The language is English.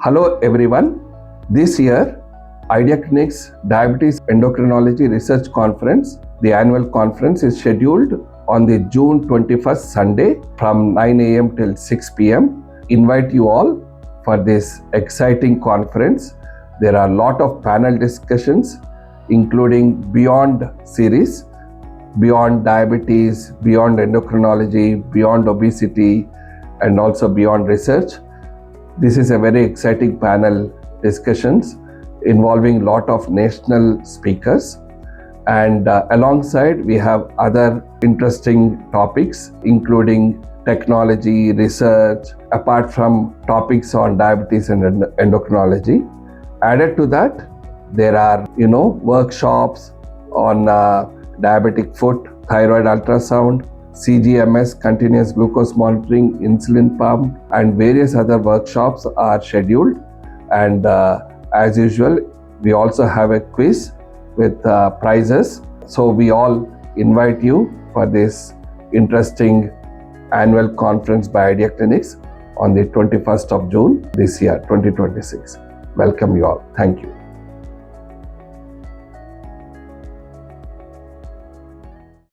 Hello everyone. This year, Idea Clinic's Diabetes Endocrinology Research Conference, the annual conference, is scheduled on the June 21st Sunday from 9 a.m. till 6 p.m. Invite you all for this exciting conference. There are a lot of panel discussions, including Beyond series, Beyond Diabetes, Beyond Endocrinology, Beyond Obesity, and also Beyond Research. This is a very exciting panel discussions involving a lot of national speakers, and alongside we have other interesting topics including technology, research, apart from topics on diabetes and endocrinology. Added to that, there are workshops on diabetic foot, thyroid ultrasound, CGMS, continuous glucose monitoring, insulin pump, and various other workshops are scheduled. And as usual, we also have a quiz with prizes. So we all invite you for this interesting annual conference by Idea Clinics on the 21st of June this year, 2026. Welcome you all. Thank you.